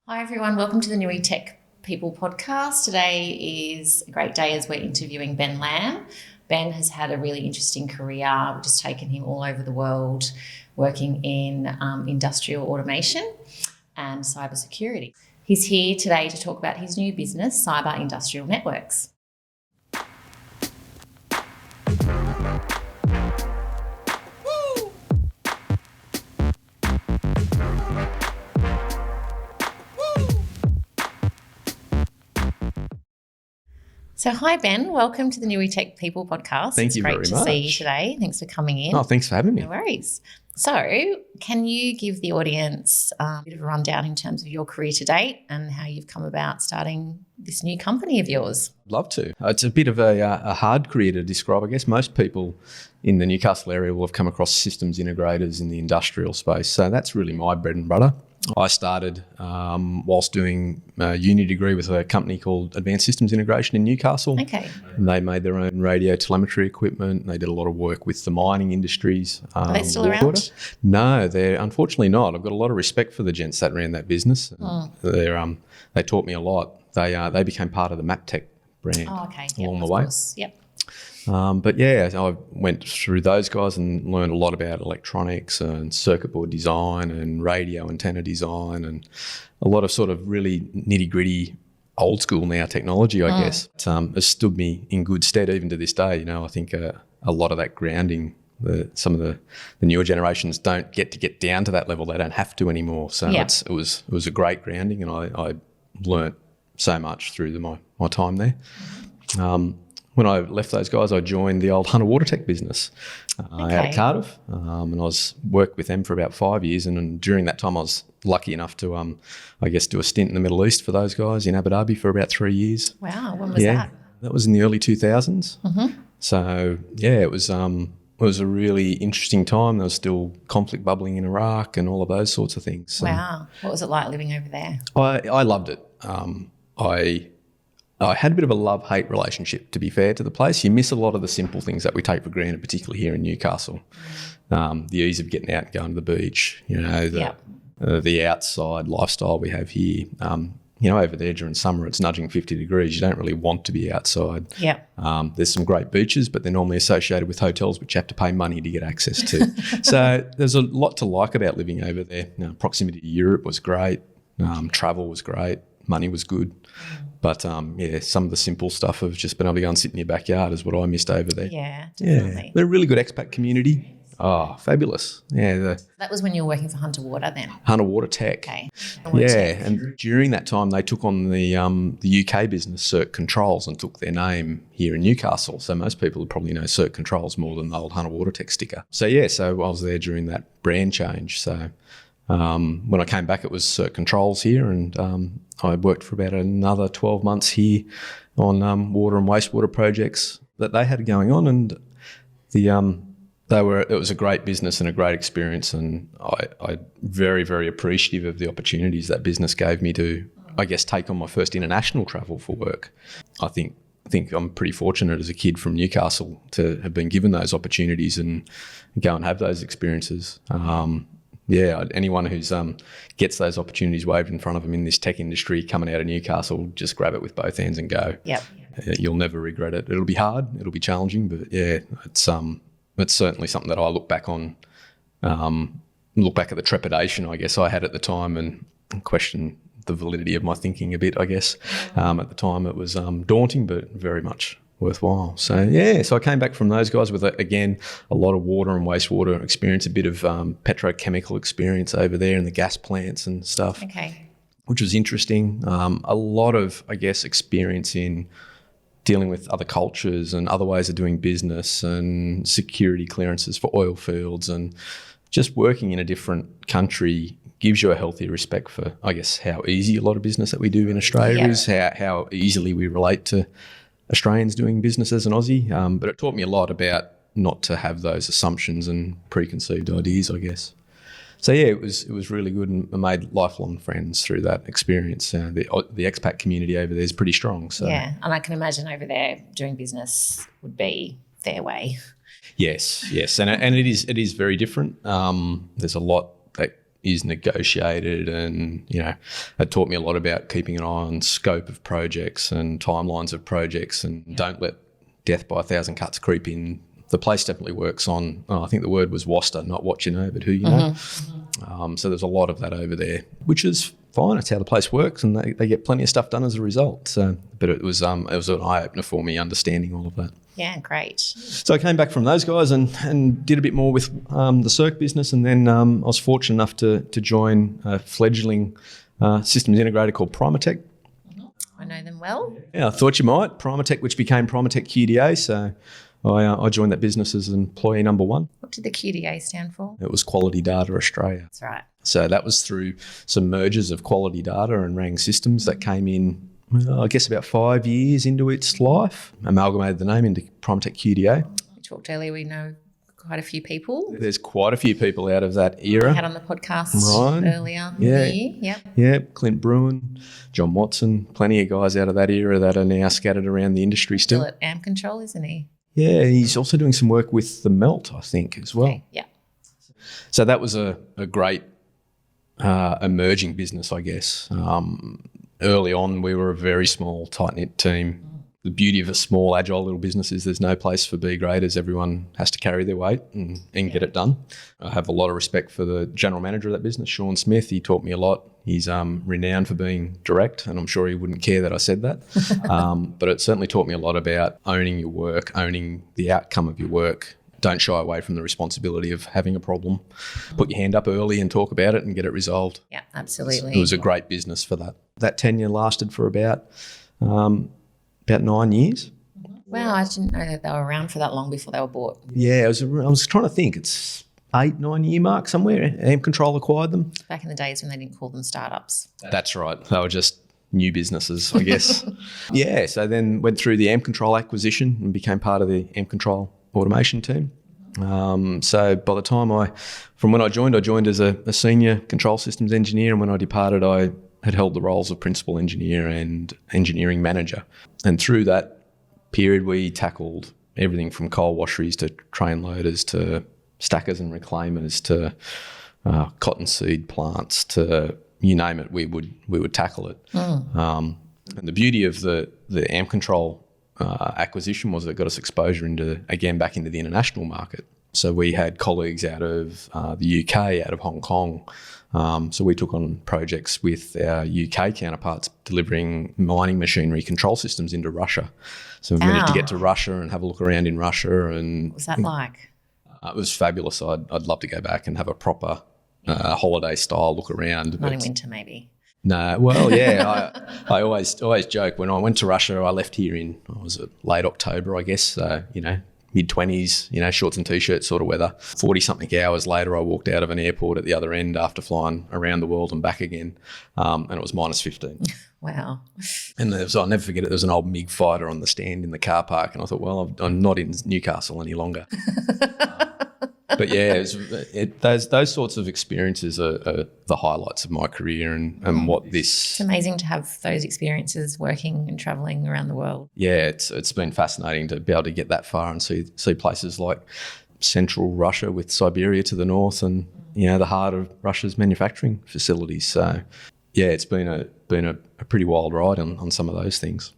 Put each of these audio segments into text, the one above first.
Hi everyone, welcome to the NewyTechPeople Podcast. Today is a great day as we're interviewing Ben Lamb. Ben has had a really interesting career, which has taken him all over the world, working in industrial automation and cybersecurity. He's here today to talk about his new business, Cyber Industrial Networks. So hi, Ben. Welcome to the NewyTechPeople Podcast. Thank you very much. It's great to see you today. Thanks for coming in. Oh, thanks for having me. No worries. So can you give the audience a bit of a rundown in terms of your career to date and how you've come about starting this new company of yours? I'd love to. It's a bit of a hard career to describe. I guess most people in the Newcastle area will have come across systems integrators in the industrial space. So that's really my bread and butter. I started whilst doing a uni degree with a company called Advanced Systems Integration in Newcastle. Okay. And they made their own radio telemetry equipment. They did a lot of work with the mining industries. Are they still around? No, they're unfortunately not. I've got a lot of respect for the gents that ran that business. They taught me a lot. They became part of the MapTech brand along the way. Course. Yep. But yeah, I went through those guys and learned a lot about electronics and circuit board design and radio antenna design and a lot of sort of really nitty gritty old school now technology, I guess. It has stood me in good stead even to this day. You know, I think a lot of that grounding, some of the newer generations don't get down to that level. They don't have to anymore. So it was a great grounding, and I learnt so much through my time there. When I left those guys, I joined the old Hunter Watertech business out of Cardiff, and I worked with them for about 5 years. And during that time, I was lucky enough to, do a stint in the Middle East for those guys in Abu Dhabi for about 3 years. Wow, when was that? That was in the early 2000s. Mm-hmm. So yeah, it was a really interesting time. There was still conflict bubbling in Iraq and all of those sorts of things. So wow, what was it like living over there? I loved it. I had a bit of a love-hate relationship, to be fair, to the place. You miss a lot of the simple things that we take for granted, particularly here in Newcastle. The ease of getting out and going to the beach, you know, the outside lifestyle we have here. Over there during summer, it's nudging 50 degrees. You don't really want to be outside. Yeah. There's some great beaches, but they're normally associated with hotels which you have to pay money to get access to. So there's a lot to like about living over there. You know, proximity to Europe was great. Travel was great. Money was good. But, some of the simple stuff of just being able to go and sit in your backyard is what I missed over there. Yeah, definitely. Yeah. They're a really good expat community. Oh, fabulous. Yeah. That was when you were working for Hunter Water then? Hunter Watertech. Okay. And during that time, they took on the UK business, Circ Controls, and took their name here in Newcastle. So most people would probably know Circ Controls more than the old Hunter Watertech sticker. So I was there during that brand change. So when I came back, it was Circ Controls here, and I worked for about another 12 months here on water and wastewater projects that they had going on, and it was a great business and a great experience, and I very, very appreciative of the opportunities that business gave me to, I guess, take on my first international travel for work. I think I'm pretty fortunate as a kid from Newcastle to have been given those opportunities and go and have those experiences. Anyone who's gets those opportunities waved in front of them in this tech industry coming out of Newcastle, just grab it with both hands and go. Yep. You'll never regret it. It'll be hard, it'll be challenging, but it's certainly something that I look back on, look back at the trepidation I guess I had at the time and question the validity of my thinking a bit, I guess. At the time it was daunting, but very much worthwhile. So I came back from those guys with again a lot of water and wastewater experience, a bit of petrochemical experience over there in the gas plants and stuff. Okay. Which was interesting. A lot of, I guess, experience in dealing with other cultures and other ways of doing business and security clearances for oil fields, and just working in a different country gives you a healthy respect for, I guess, how easy a lot of business that we do in Australia is, how easily we relate to Australians doing business as an Aussie, but it taught me a lot about not to have those assumptions and preconceived ideas, I guess. So it was really good, and I made lifelong friends through that experience. The expat community over there is pretty strong. So yeah, and I can imagine over there doing business would be their way. Yes, and it is very different. There's a lot that is negotiated, and it taught me a lot about keeping an eye on scope of projects and timelines of projects, and don't let death by a thousand cuts creep in. The place definitely works on, I think the word was WASTA, not what you know, but who you know. So there's a lot of that over there, which is fine. It's how the place works, and they get plenty of stuff done as a result. So, but it was an eye-opener for me, understanding all of that. Yeah, great. So I came back from those guys and did a bit more with the Circ business, and then I was fortunate enough to join a fledgling systems integrator called Primatech. I know them well. Yeah, I thought you might. Primatech, which became Primatech QDA. So I joined that business as employee number one. What did the QDA stand for? It was Quality Data Australia. That's right. So that was through some mergers of Quality Data and Rang Systems that came in, I guess, about 5 years into its life, amalgamated the name into Primatech QDA. We talked earlier, we know quite a few people. There's quite a few people out of that era. We had on the podcast earlier in the year. Yep. Yeah, Clint Bruin, John Watson, plenty of guys out of that era that are now scattered around the industry still. Still at AMP Control, isn't he? Yeah, he's also doing some work with the Melt, I think, as well. Okay, yeah. So that was a great emerging business, I guess. Early on, we were a very small, tight-knit team. The beauty of a small, agile little business is there's no place for B graders. Everyone has to carry their weight and get it done. I have a lot of respect for the general manager of that business, Sean Smith. He taught me a lot. He's renowned for being direct, and I'm sure he wouldn't care that I said that. But it certainly taught me a lot about owning your work, owning the outcome of your work. Don't shy away from the responsibility of having a problem. Put your hand up early and talk about it and get it resolved. Yeah, absolutely. It was a great business for that. That tenure lasted for about 9 years. Wow, I didn't know that they were around for that long before they were bought. Yeah, I was trying to think. It's 8-9 year mark somewhere. AMP Control acquired them. Back in the days when they didn't call them startups. That's right. They were just new businesses, I guess. Yeah, so then went through the AMP Control acquisition and became part of the AMP Control automation team. So by the time from when I joined as a senior control systems engineer, and when I departed, I had held the roles of principal engineer and engineering manager. And through that period, we tackled everything from coal washeries to train loaders to stackers and reclaimers to cotton seed plants to you name it, we would tackle it. And the beauty of the AMP Control acquisition was it got us exposure back into the international market. So we had colleagues out of the UK, out of Hong Kong. So we took on projects with our UK counterparts delivering mining machinery control systems into Russia. So we managed to get to Russia and have a look around in Russia. And what was that like? It was fabulous. I'd love to go back and have a proper holiday style look around. Not in winter, maybe. No, well, yeah. I always joke when I went to Russia. I left here in late October, I guess. Mid-20s, shorts and T-shirts sort of weather. 40-something hours later, I walked out of an airport at the other end after flying around the world and back again, and it was minus 15. Wow. And I'll never forget it. There was an old MiG fighter on the stand in the car park, and I thought, well, I'm not in Newcastle any longer. But yeah, those sorts of experiences are the highlights of my career and what this... It's amazing to have those experiences working and travelling around the world. Yeah, it's been fascinating to be able to get that far and see places like central Russia with Siberia to the north and, the heart of Russia's manufacturing facilities. So, yeah, it's been a pretty wild ride on some of those things.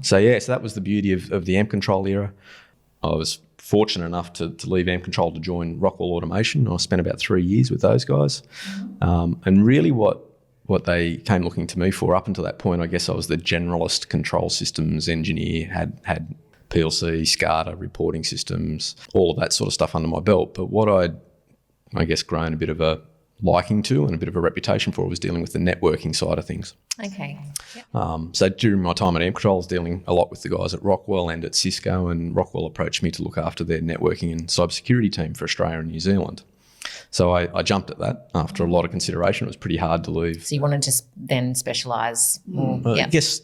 So that was the beauty of the AMP Control era. I was fortunate enough to leave AMP Control to join Rockwell Automation. I spent about 3 years with those guys. And really what they came looking to me for up until that point, I guess I was the generalist control systems engineer, had PLC, SCADA, reporting systems, all of that sort of stuff under my belt. But what I guess, grown a bit of a liking to and a bit of a reputation for was dealing with the networking side of things. Okay. Yep. So during my time at AMP Control, I was dealing a lot with the guys at Rockwell and at Cisco, and Rockwell approached me to look after their networking and cybersecurity team for Australia and New Zealand. So I jumped at that after a lot of consideration. It was pretty hard to leave. So you wanted to then specialise more? I guess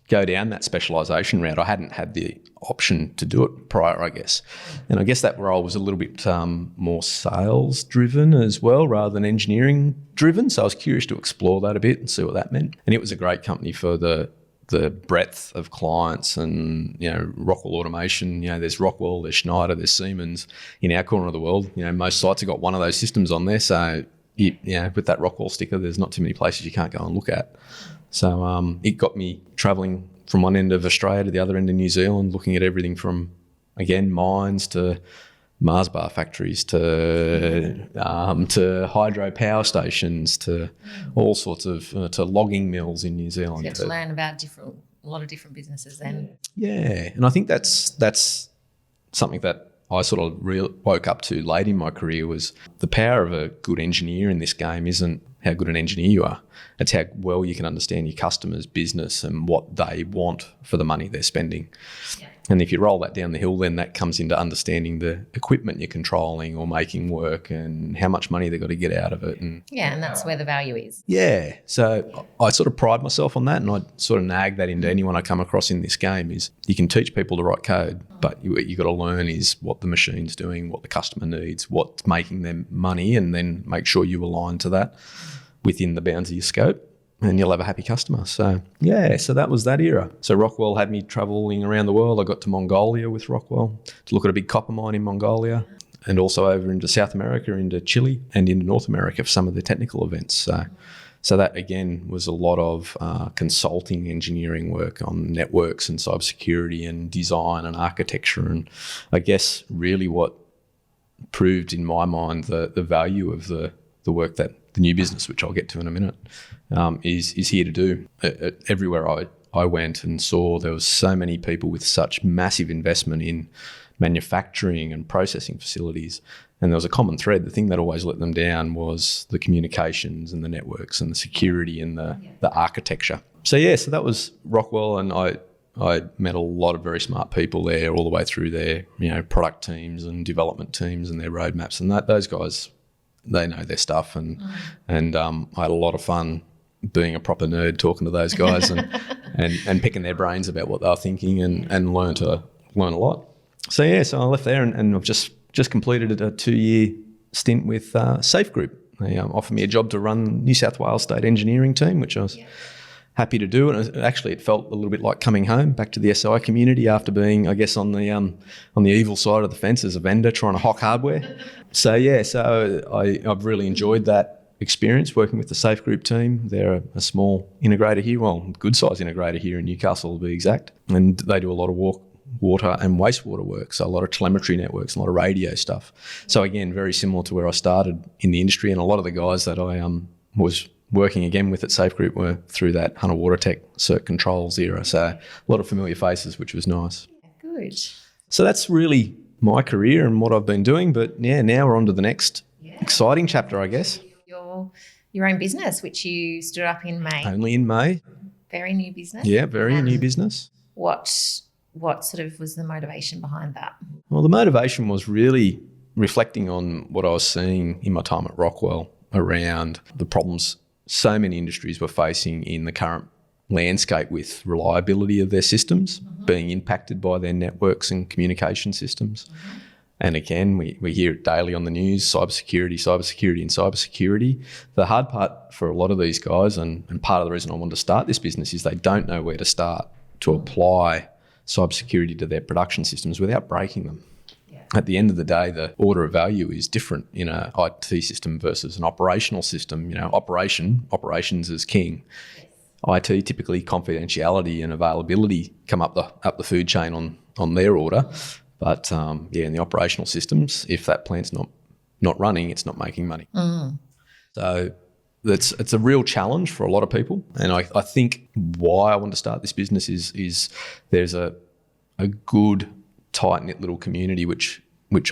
go down that specialisation route. I hadn't had the option to do it prior, I guess. And I guess that role was a little bit more sales driven as well rather than engineering driven. So I was curious to explore that a bit and see what that meant. And it was a great company for the breadth of clients and, Rockwell Automation, there's Rockwell, there's Schneider, there's Siemens. In our corner of the world, most sites have got one of those systems on there. So with that Rockwell sticker, there's not too many places you can't go and look at. So it got me travelling from one end of Australia to the other end of New Zealand, looking at everything from, again, mines to Mars bar factories to hydro power stations to all sorts of to logging mills in New Zealand. So you have to learn about a lot of different businesses then. Yeah, and I think that's something that I sort of woke up to late in my career, was the power of a good engineer in this game isn't how good an engineer you are. It's how well you can understand your customer's business and what they want for the money they're spending. Yeah. And if you roll that down the hill, then that comes into understanding the equipment you're controlling or making work and how much money they've got to get out of it. And that's where the value is. Yeah. So I sort of pride myself on that, and I sort of nag that into anyone I come across in this game is you can teach people to write code, but what you got to learn is what the machine's doing, what the customer needs, what's making them money, and then make sure you align to that within the bounds of your scope, and you'll have a happy customer. So that was that era. So Rockwell had me travelling around the world. I got to Mongolia with Rockwell to look at a big copper mine in Mongolia, and also over into South America, into Chile, and into North America for some of the technical events. So that, again, was a lot of consulting engineering work on networks and cybersecurity and design and architecture. And I guess really what proved in my mind the value of the work that the new business, which I'll get to in a minute, is here to do. Everywhere I went and saw, there was so many people with such massive investment in manufacturing and processing facilities, and there was a common thread. The thing that always let them down was the communications and the networks and the security and the architecture. So that was Rockwell, and I met a lot of very smart people there, all the way through their product teams and development teams and their roadmaps, and those guys, they know their stuff, and I had a lot of fun being a proper nerd talking to those guys and picking their brains about what they were thinking and learn a lot. So I left there and I've just completed a 2-year stint with Safe Group. They offered me a job to run New South Wales State Engineering Team, which I was happy to do. And it felt a little bit like coming home back to the SI community after being, I guess, on the evil side of the fence as a vendor trying to hock hardware. So I've really enjoyed that experience working with the Safe Group team. They're a small integrator here, good size integrator here in Newcastle to be exact, and they do a lot of water and wastewater work, so a lot of telemetry networks, a lot of radio stuff. So again, very similar to where I started in the industry, and a lot of the guys that I was working again with at Safe Group were through that Hunter WaterTech Circ Controls era. So a lot of familiar faces, which was nice. Good. So that's really my career and what I've been doing. But now we're on to the next exciting chapter, I guess. Your own business, which you stood up in May. Only in May. Very new business. Yeah, very new business. What sort of was the motivation behind that? Well, the motivation was really reflecting on what I was seeing in my time at Rockwell around the problems so many industries were facing in the current landscape with reliability of their systems, being impacted by their networks and communication systems. And again, we hear it daily on the news, cybersecurity. The hard part for a lot of these guys, and part of the reason I wanted to start this business, is they don't know where to start to apply cybersecurity to their production systems without breaking them. At the end of the day, the order of value is different in an IT system versus an operational system. Operations is king. IT, typically confidentiality and availability come up the food chain on their order. But in the operational systems, if that plant's not running, it's not making money. So it's a real challenge for a lot of people. And I think why I want to start this business is there's a good tight-knit little community which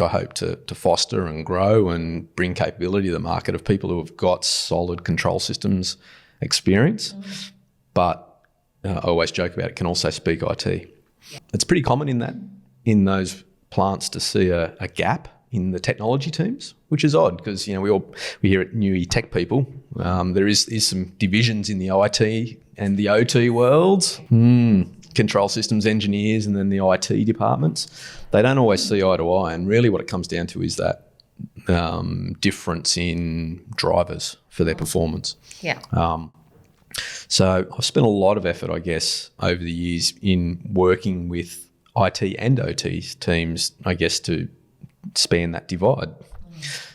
I hope to foster and grow and bring capability to the market of people who have got solid control systems experience. But I always joke about it, can also speak IT. It's pretty common in those plants to see a gap in the technology teams, which is odd because we hear at NewyTechPeople there is some divisions in the IT and the OT worlds. Control systems engineers and then the IT departments. They don't always see eye to eye, and really what it comes down to is that difference in drivers for their performance. So I've spent a lot of effort, I guess, over the years in working with IT and OT teams, I guess, to span that divide.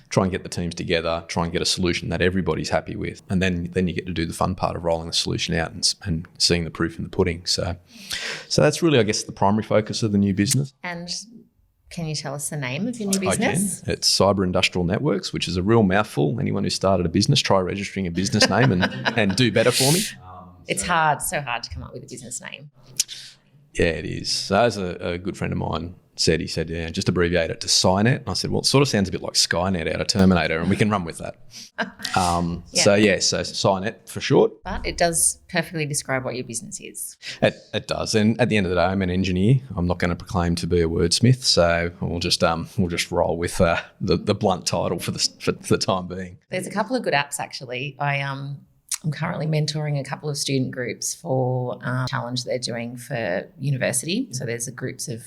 try and get the teams together, try and get a solution that everybody's happy with. And then you get to do the fun part of rolling the solution out and seeing the proof in the pudding. So that's really, I guess, the primary focus of the new business. And can you tell us the name of your new business? I can. It's Cyber Industrial Networks, which is a real mouthful. Anyone who started a business, try registering a business name and do better for me. It's so hard to come up with a business name. Yeah, it is. So as a good friend of mine said, he said, yeah, just abbreviate it to Cynet. And I said, well, it sort of sounds a bit like Skynet out of Terminator, and we can run with that. So Cynet for short. But it does perfectly describe what your business is. It does. And at the end of the day, I'm an engineer. I'm not going to proclaim to be a wordsmith. So we'll just roll with the blunt title for the time being. There's a couple of good apps, actually. I'm currently mentoring a couple of student groups for a challenge they're doing for university. So there's groups of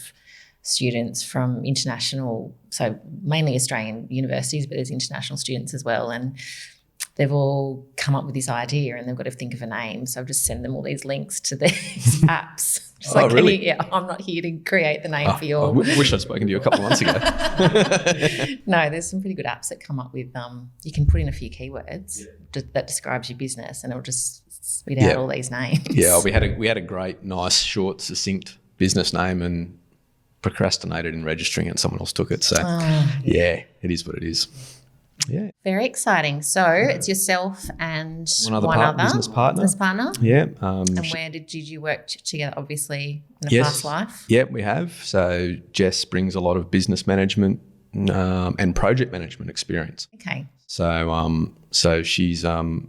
students from international, so mainly Australian universities, but there's international students as well. And they've all come up with this idea and they've got to think of a name. So I've just send them all these links to these apps. Just really? I'm not here to create the name for your... I wish I'd spoken to you a couple of months ago. No, there's some pretty good apps that come up with, you can put in a few keywords that describes your business and it'll just spit out all these names. Yeah, we had a great, nice, short, succinct business name and procrastinated in registering it and someone else took it. So, it is what it is. Yeah. Very exciting. So it's yourself and one other business partner. Yeah. And where did you work together, obviously, in a past life? Yeah, we have. So Jess brings a lot of business management and project management experience. Okay. So she's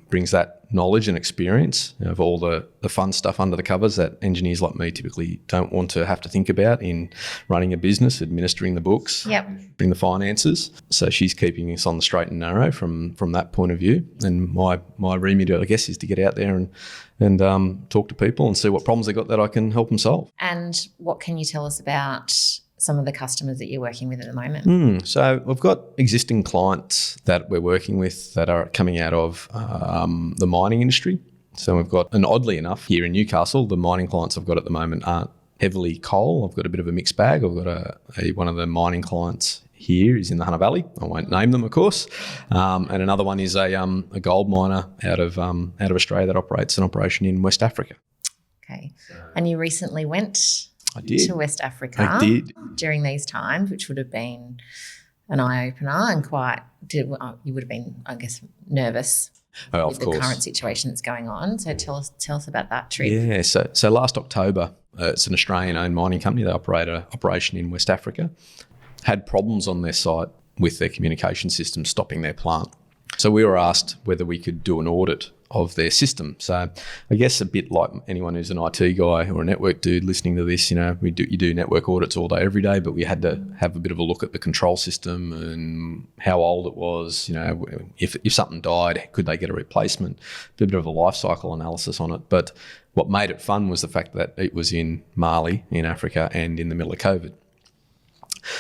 brings that knowledge and experience of all the fun stuff under the covers that engineers like me typically don't want to have to think about in running a business, administering the books, doing the finances. So she's keeping us on the straight and narrow from that point of view. And my remit, I guess, is to get out there and talk to people and see what problems they got that I can help them solve. And what can you tell us about some of the customers that you're working with at the moment? So we've got existing clients that we're working with that are coming out of the mining industry. So we've got, and oddly enough, here in Newcastle, the mining clients I've got at the moment aren't heavily coal. I've got a bit of a mixed bag. I've got one of the mining clients here is in the Hunter Valley. I won't name them, of course. And another one is a gold miner out of Australia that operates an operation in West Africa. Okay. And you recently went... I did. To West Africa. I did. During these times, which would have been an eye-opener and you would have been, I guess, nervous with the current situation that's going on. So tell us about that trip. Yeah, so last October, it's an Australian-owned mining company. They operate an operation in West Africa. Had problems on their site with their communication system stopping their plant. So we were asked whether we could do an audit of their system. So I guess a bit like anyone who's an IT guy or a network dude listening to this, you do network audits all day, every day, but we had to have a bit of a look at the control system and how old it was, if something died, could they get a replacement, a bit of a life cycle analysis on it. But what made it fun was the fact that it was in Mali, in Africa, and in the middle of COVID.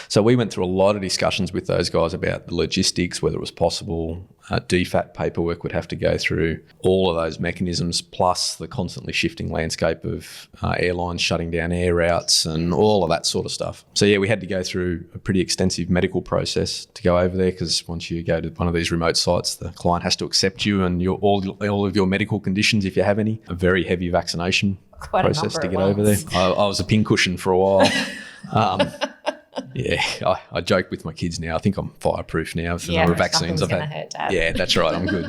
So we went through a lot of discussions with those guys about the logistics, whether it was possible. DFAT paperwork would have to go through all of those mechanisms, plus the constantly shifting landscape of airlines shutting down air routes and all of that sort of stuff. So we had to go through a pretty extensive medical process to go over there, because once you go to one of these remote sites, the client has to accept you and all of your medical conditions, if you have any. A very heavy vaccination process to get over there. I was a pincushion for a while. I joke with my kids now. I think I'm fireproof now with the number of vaccines I've had. Hurt, Dad. Yeah, that's right. I'm good.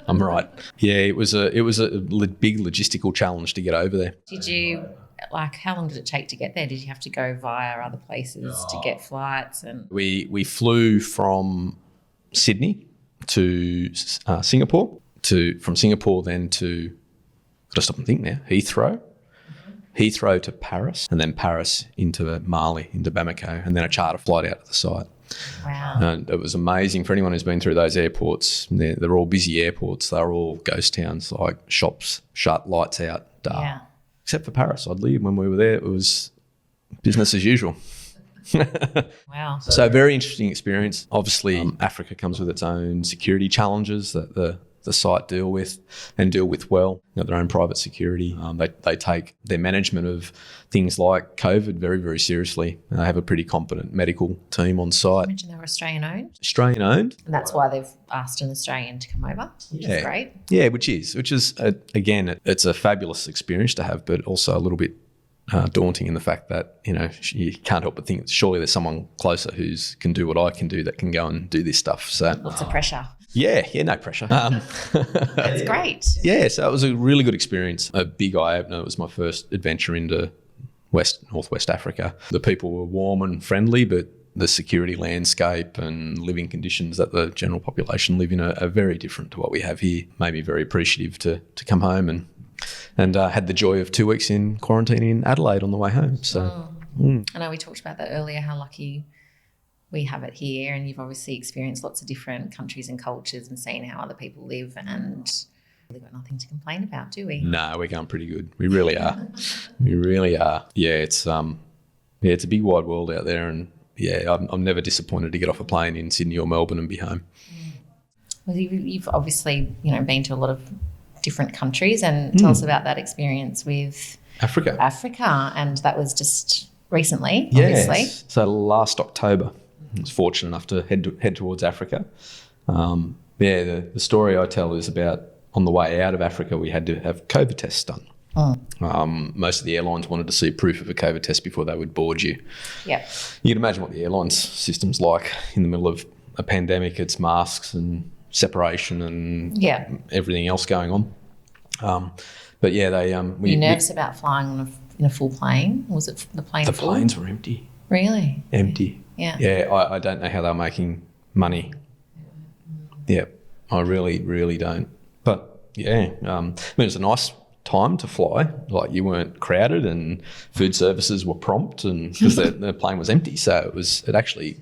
I'm right. Yeah, it was a big logistical challenge to get over there. Did you how long did it take to get there? Did you have to go via other places to get flights? And we flew from Sydney to Singapore. From Singapore then to, got to stop and think now, Heathrow to Paris, and then Paris into Mali, into Bamako, and then a charter flight out to the site. Wow. And it was amazing for anyone who's been through those airports. They're all busy airports. They're all ghost towns, like shops shut, lights out, dark. Yeah. Except for Paris, oddly. When we were there, it was business as usual. Wow. So very interesting experience. Obviously, Africa comes with its own security challenges that the the site deal with well. They've got their own private security. They take their management of things like COVID very, very seriously. They have a pretty competent medical team on site. I mentioned they were Australian owned. Australian owned. And that's why they've asked an Australian to come over, which is great. Yeah, which is again, it's a fabulous experience to have, but also a little bit daunting in the fact that, you can't help but think surely there's someone closer who can do what I can do that can go and do this stuff. So lots of pressure. Yeah, no pressure. That's great. Yeah, so it was a really good experience. A big eye-opener. It was my first adventure into Northwest Africa. The people were warm and friendly, but the security landscape and living conditions that the general population live in are very different to what we have here. Made me very appreciative to come home and had the joy of 2 weeks in quarantine in Adelaide on the way home. So I know we talked about that earlier, how lucky we have it here, and you've obviously experienced lots of different countries and cultures and seen how other people live, and we've got nothing to complain about, do we? No, we're going pretty good. We really are. We really are. Yeah, it's a big wide world out there, and I'm never disappointed to get off a plane in Sydney or Melbourne and be home. Well, you've obviously been to a lot of different countries, and tell us about that experience with Africa, and that was just recently, obviously. Yes. So last October, I was fortunate enough to head towards Africa. The story I tell is about on the way out of Africa, we had to have COVID tests done. Most of the airlines wanted to see proof of a COVID test before they would board you. Yeah, you can imagine what the airlines system's like in the middle of a pandemic. It's masks and separation and everything else going on. But yeah, they were you nervous about flying in a full plane? Was it the plane? The planes were empty. Really? Empty. Yeah. Yeah, I don't know how they're making money. Yeah, I really, really don't. But yeah, it was a nice time to fly. Like, you weren't crowded and food services were prompt, and because the plane was empty, so it actually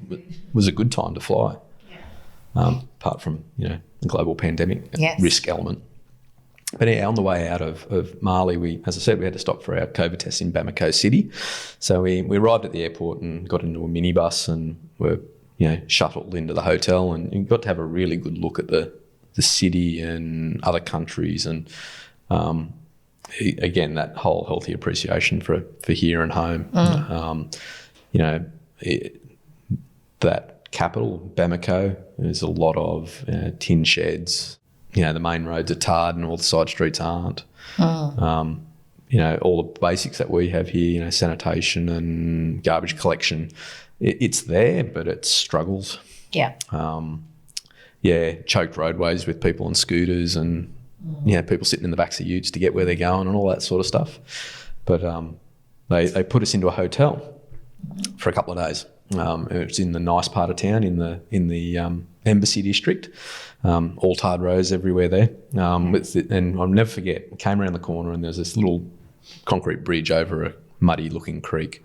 was a good time to fly. Apart from the global pandemic risk element. But yeah, on the way out of Mali, as I said, we had to stop for our COVID test in Bamako City. So we arrived at the airport and got into a minibus and were shuttled into the hotel, and you got to have a really good look at the city and other countries, and again, that whole healthy appreciation for here and home. That capital, Bamako, there's a lot of tin sheds. The main roads are tarred and all the side streets aren't. All the basics that we have here, sanitation and garbage collection, it's there, but it struggles. Yeah. Choked roadways with people on scooters and people sitting in the backs of utes to get where they're going and all that sort of stuff. But they put us into a hotel for a couple of days. It's in the nice part of town, in the Embassy district. All tarred roads everywhere there. And I'll never forget, I came around the corner and there's this little concrete bridge over a muddy looking creek.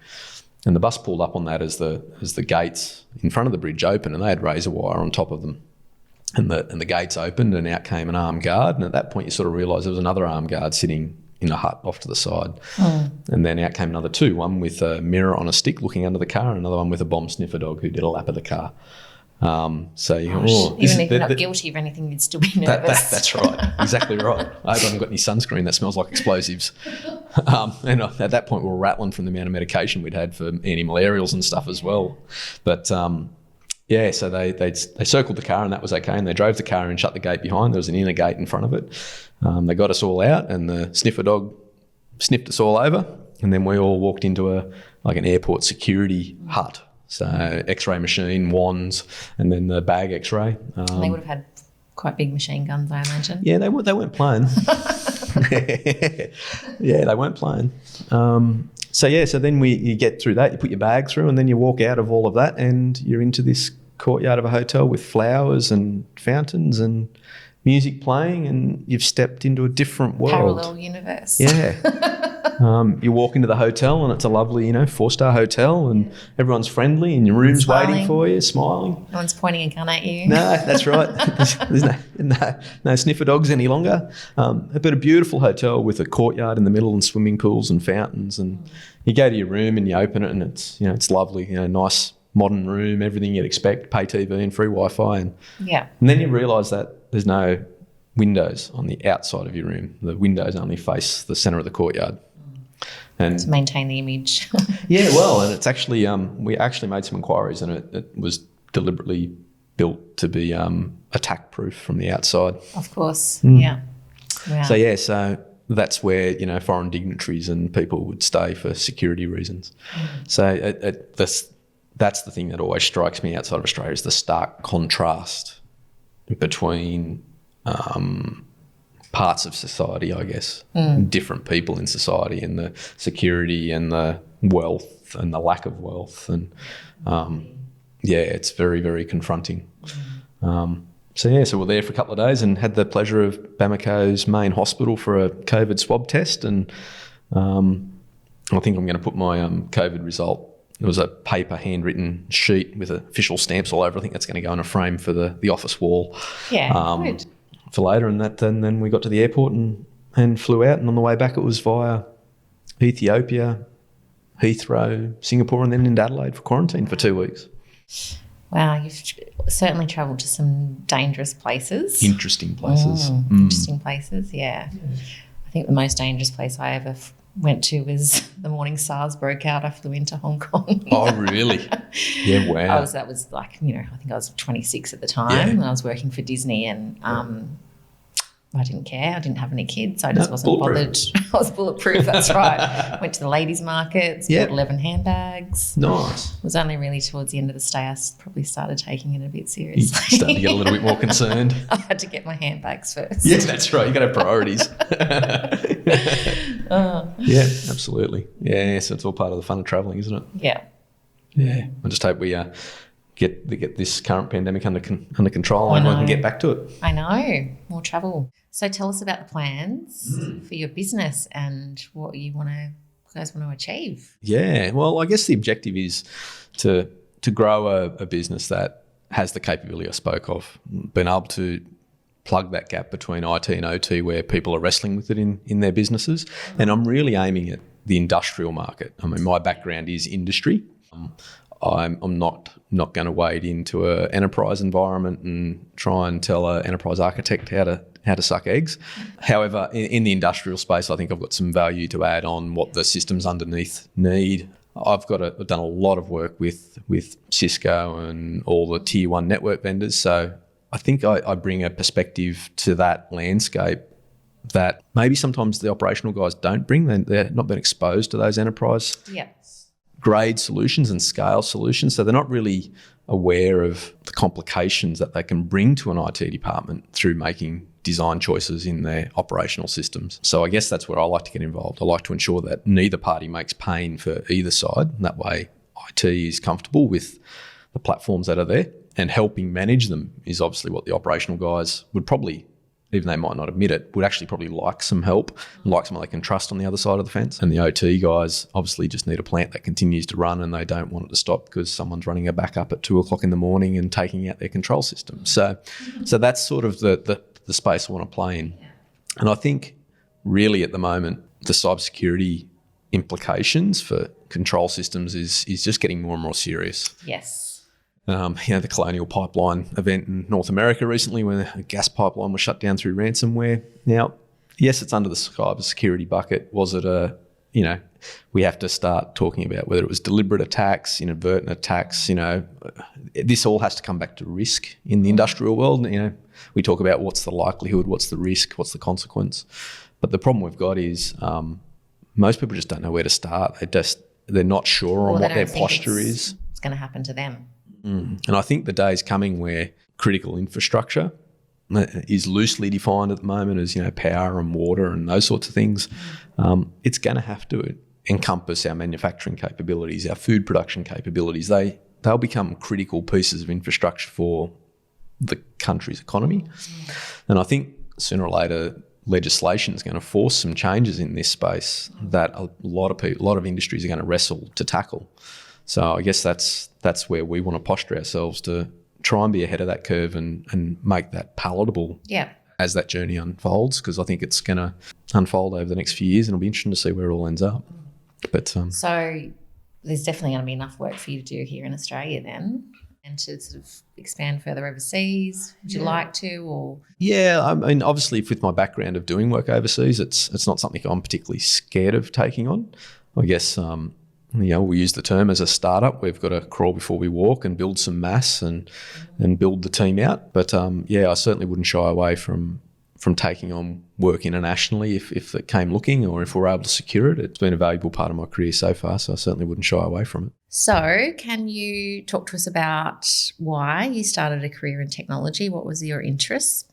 And the bus pulled up on that as the gates in front of the bridge opened, and they had razor wire on top of them. And the gates opened and out came an armed guard. And at that point you sort of realised there was another armed guard sitting in a hut off to the side. And then out came another two, one with a mirror on a stick looking under the car, and another one with a bomb sniffer dog who did a lap of the car. So you go, even if you're not guilty of anything, you'd still be nervous. That's right, exactly right. I hope I haven't got any sunscreen that smells like explosives. And at that point we were rattling from the amount of medication we'd had for anti-malarials and stuff as well. But so they circled the car and that was okay, and they drove the car and shut the gate behind. There was an inner gate in front of it. They got us all out, and the sniffer dog sniffed us all over, and then we all walked into an airport security hut. So X-ray machine, wands, and then the bag X-ray. They would have had quite big machine guns, I imagine. Yeah, they weren't playing. Yeah, they weren't playing. So then you get through that, you put your bag through, and then you walk out of all of that and you're into this courtyard of a hotel with flowers and fountains and music playing, and you've stepped into a different world. Parallel universe. Yeah. You walk into the hotel and it's a lovely, 4-star hotel, and everyone's friendly and your room's waiting for you, smiling. No one's pointing a gun at you. No, that's right. There's no sniffer dogs any longer. But a beautiful hotel with a courtyard in the middle and swimming pools and fountains. And you go to your room and you open it and it's, it's lovely, nice modern room, everything you'd expect, pay TV and free Wi-Fi. And then you realise that there's no windows on the outside of your room. The windows only face the centre of the courtyard. And to maintain the image. yeah, well, and it's actually we actually made some inquiries, and it was deliberately built to be attack proof from the outside. Of course, yeah. Wow. So that's where foreign dignitaries and people would stay for security reasons. So that's the thing that always strikes me outside of Australia is the stark contrast between parts of society, I guess, different people in society, and the security and the wealth and the lack of wealth. And it's very, very confronting. So we're there for a couple of days and had the pleasure of Bamako's main hospital for a COVID swab test. And I think I'm going to put my COVID result. It was a paper handwritten sheet with official stamps all over. I think that's going to go in a frame for the office wall. Yeah, good. For later, and then we got to the airport and flew out, and on the way back it was via Ethiopia, Heathrow, Singapore, and then into Adelaide for quarantine for 2 weeks. Wow, you've certainly travelled to some dangerous places. Interesting places. Interesting places, yeah. I think the most dangerous place I ever went to was the morning SARS broke out. I flew into Hong Kong. Oh, really? Yeah, wow. That was like, I think I was 26 at the time, and I was working for Disney, and I didn't care. I didn't have any kids, so I just wasn't bothered. I was bulletproof, that's right. Went to the ladies' markets, bought 11 handbags. Nice. It was only really towards the end of the stay I probably started taking it a bit seriously. You started to get a little bit more concerned. I had to get my handbags first. Yeah, that's right. You got to have priorities. Yeah, absolutely. Yeah, so it's all part of the fun of travelling, isn't it? Yeah. Yeah. I just hope we get this current pandemic under control and we can get back to it. I know. More travel. So tell us about the plans for your business and what you guys want to achieve. Yeah. Well, I guess the objective is to grow a business that has the capability I spoke of, being able to plug that gap between IT and OT where people are wrestling with it in their businesses. And I'm really aiming at the industrial market. I mean, my background is industry. I'm not going to wade into an enterprise environment and try and tell an enterprise architect how to suck eggs. However, in the industrial space, I think I've got some value to add on what the systems underneath need. I've done a lot of work with Cisco and all the tier one network vendors. So I think I bring a perspective to that landscape that maybe sometimes the operational guys don't bring. They're not been exposed to those enterprise grade solutions and scale solutions. So they're not really aware of the complications that they can bring to an IT department through making design choices in their operational systems. So I guess that's where I like to get involved. I like to ensure that neither party makes pain for either side. And that way IT is comfortable with the platforms that are there, and helping manage them is obviously what the operational guys would probably, even they might not admit it, would actually probably like some help, like someone they can trust on the other side of the fence. And the OT guys obviously just need a plant that continues to run, and they don't want it to stop because someone's running a backup at 2:00 in the morning and taking out their control system. So that's sort of the space I want to play in. And I think really at the moment, the cybersecurity implications for control systems is just getting more and more serious. Yes. The Colonial Pipeline event in North America recently, when a gas pipeline was shut down through ransomware. Now, yes, it's under the cybersecurity bucket. Was it we have to start talking about whether it was deliberate attacks, inadvertent attacks. This all has to come back to risk in the industrial world. We talk about what's the likelihood, what's the risk, what's the consequence. But the problem we've got is most people just don't know where to start. They're not sure on what their posture is. It's going to happen to them. And I think the day is coming where critical infrastructure is loosely defined at the moment as, power and water and those sorts of things. It's going to have to encompass our manufacturing capabilities, our food production capabilities. They'll become critical pieces of infrastructure for the country's economy. And I think sooner or later, legislation is going to force some changes in this space that a lot of industries are going to wrestle to tackle. So I guess that's where we want to posture ourselves to try and be ahead of that curve and make that palatable as that journey unfolds, because I think it's going to unfold over the next few years, and it'll be interesting to see where it all ends up. But so there's definitely going to be enough work for you to do here in Australia then. And to sort of expand further overseas? Would you like to, or? Yeah, I mean, obviously with my background of doing work overseas, it's not something I'm particularly scared of taking on. I guess, we use the term as a startup. We've got to crawl before we walk and build some mass and build the team out. But I certainly wouldn't shy away from taking on work internationally if it came looking, or if we're able to secure it. It's been a valuable part of my career so far, so I certainly wouldn't shy away from it. So can you talk to us about why you started a career in technology? What was your interest?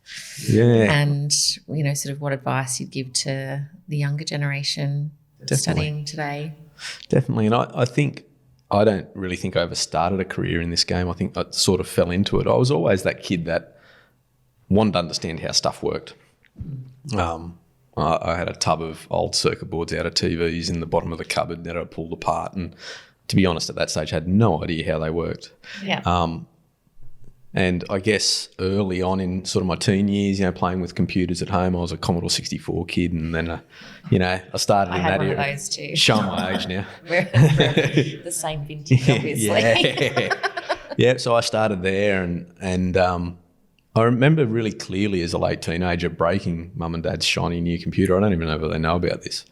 Yeah. And, sort of what advice you'd give to the younger generation studying today? Definitely. And I don't really think I ever started a career in this game. I think I sort of fell into it. I was always that kid that wanted to understand how stuff worked. I had a tub of old circuit boards out of TVs in the bottom of the cupboard that I pulled apart, and to be honest, at that stage, I had no idea how they worked. Yeah. And I guess early on in sort of my teen years, playing with computers at home, I was a Commodore 64 kid, and then, I started in that one era. Of those too. Showing my age now. We're the same vintage, obviously. Yeah. So I started there, and I remember really clearly as a late teenager breaking mum and dad's shiny new computer. I don't even know whether they know about this.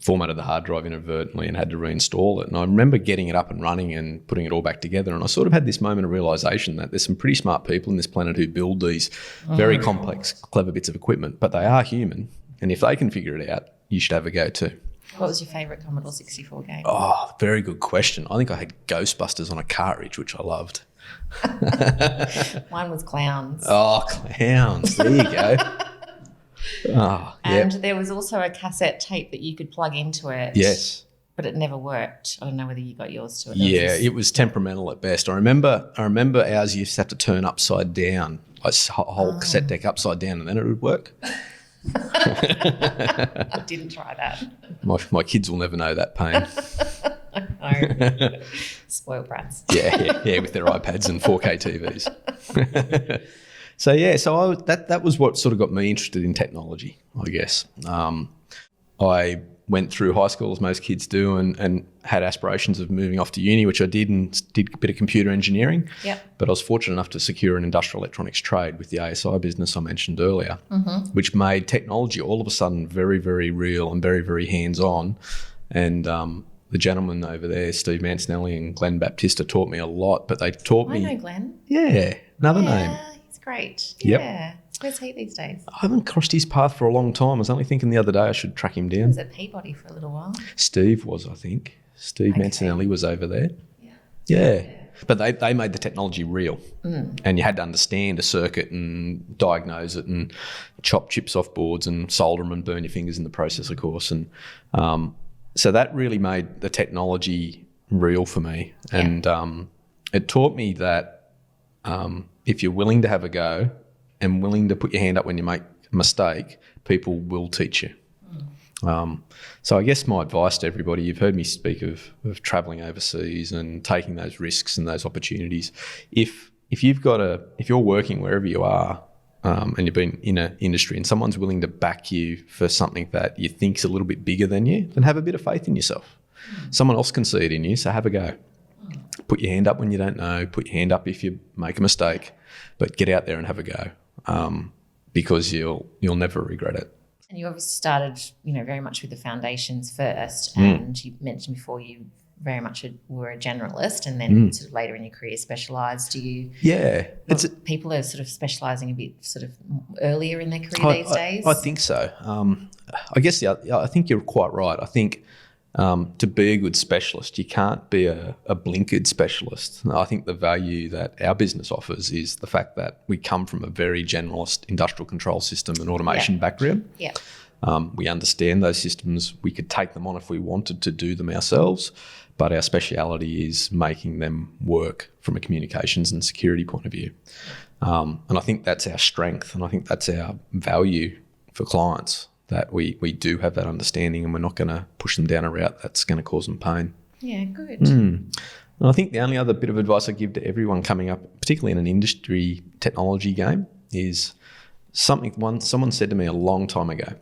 Formatted the hard drive inadvertently and had to reinstall it. And I remember getting it up and running and putting it all back together. And I sort of had this moment of realisation that there's some pretty smart people in this planet who build these very complex, clever bits of equipment, but they are human. And if they can figure it out, you should have a go too. What was your favourite Commodore 64 game? Oh, very good question. I think I had Ghostbusters on a cartridge, which I loved. Mine was Clowns. Oh, Clowns. There you go. Oh, and there was also a cassette tape that you could plug into it. Yes. But it never worked. I don't know whether you got yours to it. It was temperamental at best. I remember ours used to have to turn upside down, like a whole cassette deck upside down, and then it would work. I didn't try that. My kids will never know that pain. No. Spoiled brats. Yeah, with their iPads and 4K TVs. So that was what sort of got me interested in technology, I guess. I went through high school as most kids do, and had aspirations of moving off to uni, which I did, and did a bit of computer engineering. Yep. But I was fortunate enough to secure an industrial electronics trade with the ASI business I mentioned earlier, which made technology all of a sudden very, very real and very, very hands-on. And the gentlemen over there, Steve Mancinelli and Glenn Baptista, taught me a lot, but they taught me... I know Glenn. Yeah, another name. He's great. Yep. Yeah. Where's he these days? I haven't crossed his path for a long time. I was only thinking the other day I should track him down. He was at Peabody for a little while. Steve was, I think. Steve Mancinelli was over there. Yeah. But they made the technology real, and you had to understand a circuit and diagnose it and chop chips off boards and solder them and burn your fingers in the process, of course. And so that really made the technology real for me. Yeah. And it taught me that if you're willing to have a go and willing to put your hand up when you make a mistake, people will teach you. So I guess my advice to everybody, you've heard me speak of travelling overseas and taking those risks and those opportunities. If you're working wherever you are, and you've been in an industry and someone's willing to back you for something that you think's a little bit bigger than you, then have a bit of faith in yourself. Someone else can see it in you, so have a go. Put your hand up when you don't know. Put your hand up if you make a mistake, but get out there and have a go, because you'll never regret it. And you obviously started, very much with the foundations first, and you mentioned before you very much were a generalist, and then sort of later in your career specialised. Do you? Yeah, people are sort of specialising a bit sort of earlier in their career these days. I think so. I guess I think you're quite right. I think to be a good specialist, you can't be a blinkered specialist. I think the value that our business offers is the fact that we come from a very generalist industrial control system and automation background. Yeah. We understand those systems. We could take them on if we wanted to do them ourselves, but our speciality is making them work from a communications and security point of view. And I think that's our strength, and I think that's our value for clients, that we do have that understanding, and we're not going to push them down a route that's going to cause them pain. Yeah, good. And I think the only other bit of advice I give to everyone coming up, particularly in an industry technology game, is someone said to me a long time ago,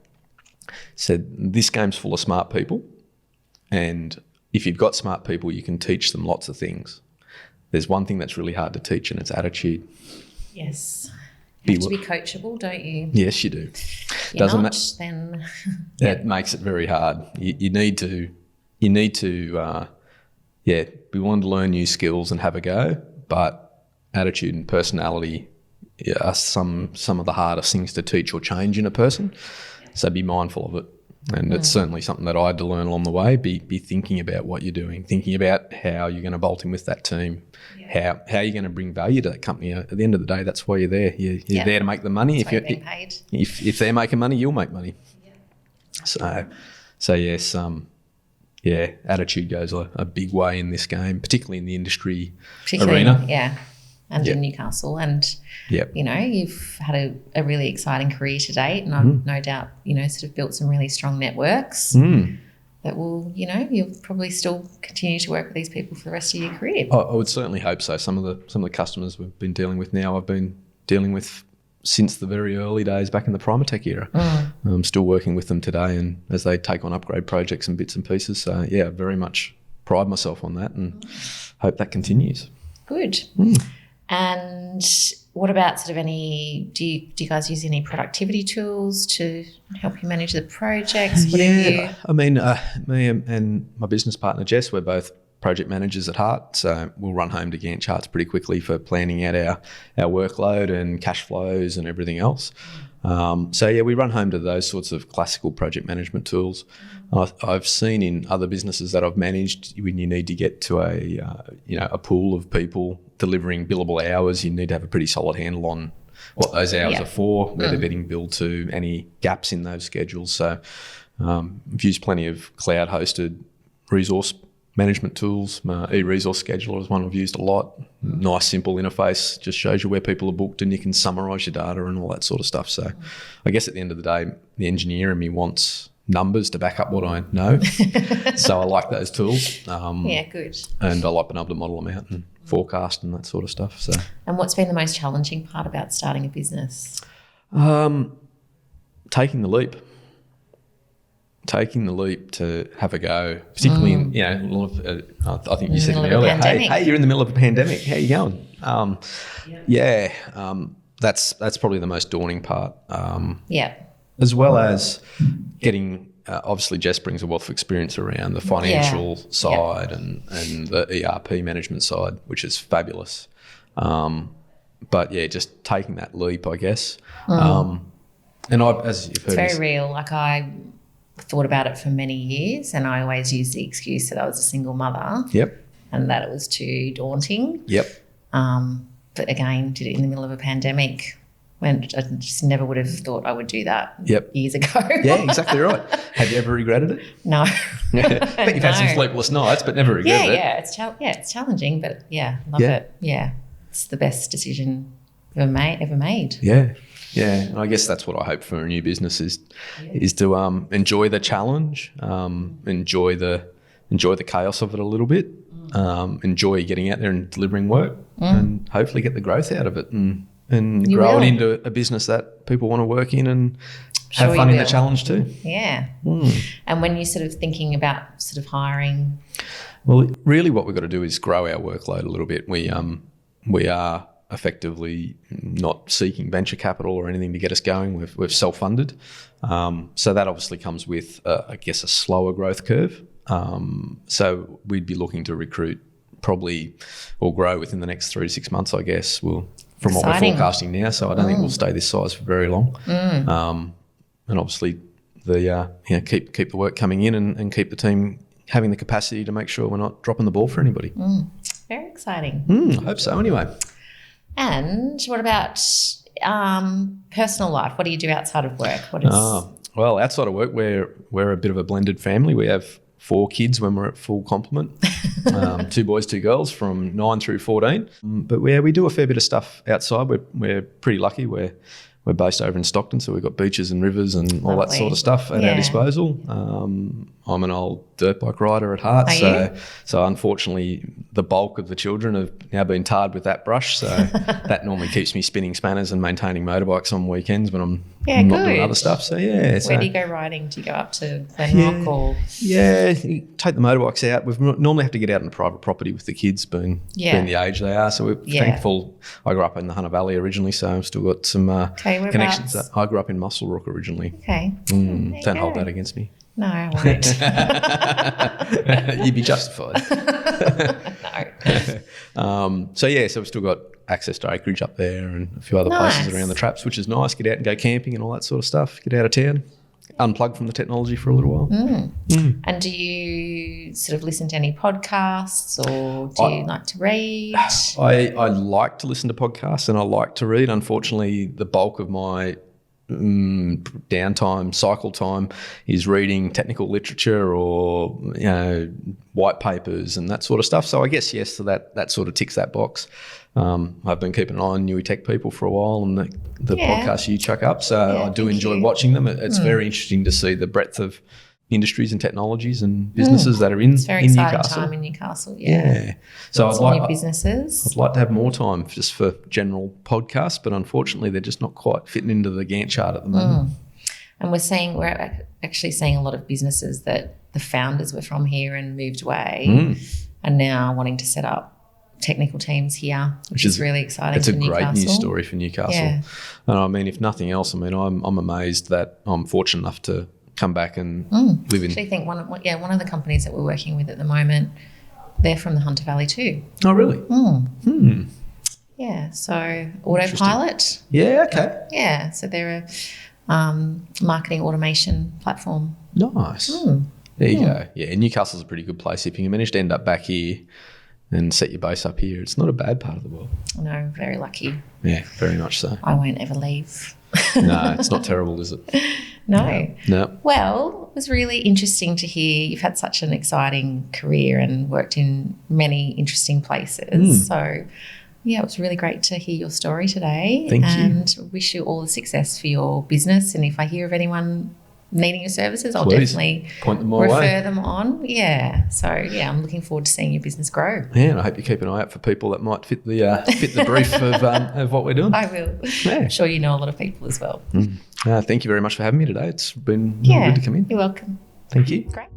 said, this game's full of smart people, and if you've got smart people, you can teach them lots of things. there's one thing that's really hard to teach, and it's attitude. Yes. You have to be coachable, don't you? Yes, you do. If you're not, then... That makes it very hard. You need to be willing to learn new skills and have a go, but attitude and personality are some of the hardest things to teach or change in a person. So be mindful of it. And it's certainly something that I had to learn along the way. Be thinking about what you're doing, thinking about how you're going to bolt in with that team, how you're going to bring value to that company. At the end of the day, that's why you're there. You're there to make the money. That's why you're being paid. If they're making money, you'll make money. Yeah. So yes, attitude goes a big way in this game, particularly in the industry arena. Yeah. And in Newcastle. And, you know, you've had a really exciting career to date, and I've no doubt, you know, sort of built some really strong networks that will, you know, you'll probably still continue to work with these people for the rest of your career. I would certainly hope so. Some of the customers we've been dealing with now, I've been dealing with since the very early days back in the Primatech era. I'm still working with them today, and as they take on upgrade projects and bits and pieces. So, I very much pride myself on that and hope that continues. Good. And what about sort of do you guys use any productivity tools to help you manage the projects? I mean, me and my business partner Jess, we're both project managers at heart, so we'll run home to Gantt charts pretty quickly for planning out our workload and cash flows and everything else. We run home to those sorts of classical project management tools. I've seen in other businesses that I've managed, when you need to get to a pool of people delivering billable hours, you need to have a pretty solid handle on what those hours are for, where they're getting billed to, any gaps in those schedules. So I've used plenty of cloud-hosted resource management tools. E-resource scheduler is one I've used a lot. Nice, simple interface, just shows you where people are booked and you can summarise your data and all that sort of stuff. So I guess at the end of the day, the engineer in me wants numbers to back up what I know. So I like those tools. Good. And I like being able to model them out and forecast and that sort of stuff. So. And what's been the most challenging part about starting a business? Taking the leap. Taking the leap to have a go, particularly in, a lot of, I think you said to me earlier, hey, you're in the middle of a pandemic. How you going? That's probably the most daunting part. As well as getting, obviously Jess brings a wealth of experience around the financial side and the ERP management side, which is fabulous. Just taking that leap, I guess. And as you've heard, it's very real. Like I thought about it for many years, and I always used the excuse that I was a single mother. And that it was too daunting. But again, did it in the middle of a pandemic when I just never would have thought I would do that years ago. Yeah, exactly right. Have you ever regretted it? No. But you've had some sleepless nights, but never regretted it. It's challenging, but love it. Yeah, it's the best decision ever made. Yeah. Yeah, and I guess that's what I hope for a new business is to enjoy the challenge, enjoy the chaos of it a little bit, enjoy getting out there and delivering work, and hopefully get the growth out of it and grow it into a business that people want to work in and have fun in the challenge too. Yeah. And when you're sort of thinking about sort of hiring? Well, really what we've got to do is grow our workload a little bit. We are effectively not seeking venture capital or anything to get us going. We've self-funded. So that obviously comes with, a slower growth curve. So we'd be looking to recruit probably or grow within the next 3 to 6 months, I guess, from what we're forecasting now. So I don't think we'll stay this size for very long. And obviously keep the work coming in and keep the team having the capacity to make sure we're not dropping the ball for anybody. Very exciting. I hope so anyway. And what about personal life? What do you do outside of work? Well, outside of work, we're a bit of a blended family. We have 4 kids when we're at full complement, 2 boys, 2 girls from 9 through 14. But we do a fair bit of stuff outside. We're pretty lucky. We're based over in Stockton, so we've got beaches and rivers and all that sort of stuff at our disposal. I'm an old dirt bike rider at heart. Are you? So unfortunately, the bulk of the children have now been tarred with that brush. So that normally keeps me spinning spanners and maintaining motorbikes on weekends when I'm not doing other stuff. So yeah. Where do you go riding? Do you go up to Glenrock or? Yeah, you take the motorbikes out. We normally have to get out on private property with the kids being the age they are. So we're thankful. I grew up in the Hunter Valley originally, so I've still got some connections. I grew up in Muscle Rock originally. Okay. Don't hold that against me. No, I won't. You'd be justified. No. So we've still got access to acreage up there and a few other places around the traps, which is nice. Get out and go camping and all that sort of stuff. Get out of town. Unplug from the technology for a little while. And do you sort of listen to any podcasts, or do you like to read? I like to listen to podcasts and I like to read. Unfortunately, the bulk of my downtime, cycle time, is reading technical literature or white papers and that sort of stuff. So I guess so that sort of ticks that box. I've been keeping an eye on NewyTechPeople for a while and the podcasts you chuck up. So I do enjoy watching them. It's very interesting to see the breadth of industries and technologies and businesses that are in Newcastle. It's very exciting time in Newcastle, So I'd like new businesses. I'd like to have more time just for general podcasts, but unfortunately they're just not quite fitting into the Gantt chart at the moment. And we're actually seeing a lot of businesses that the founders were from here and moved away and now wanting to set up technical teams here, which is really exciting. It's for a Newcastle. Great news story for Newcastle. Yeah. And I mean, if nothing else, I mean, I'm amazed that I'm fortunate enough to come back and live in. I actually think one of the companies that we're working with at the moment, they're from the Hunter Valley too. Oh, really? Yeah, so Autopilot. Yeah, okay. Yeah, so they're a marketing automation platform. Nice. There you go. Yeah, Newcastle's a pretty good place. If you can manage to end up back here and set your base up here, it's not a bad part of the world. No, very lucky. Yeah, very much so. I won't ever leave. No, it's not terrible, is it? No. Well, it was really interesting to hear. You've had such an exciting career and worked in many interesting places. So, it was really great to hear your story today. Thank you. And wish you all the success for your business. And if I hear of anyone needing your services, I'll definitely point them refer them on. Yeah. So, I'm looking forward to seeing your business grow. Yeah, and I hope you keep an eye out for people that might fit the brief of what we're doing. I will. Yeah. I'm sure you know a lot of people as well. Thank you very much for having me today. It's been really good to come in. You're welcome. Thank you. Great.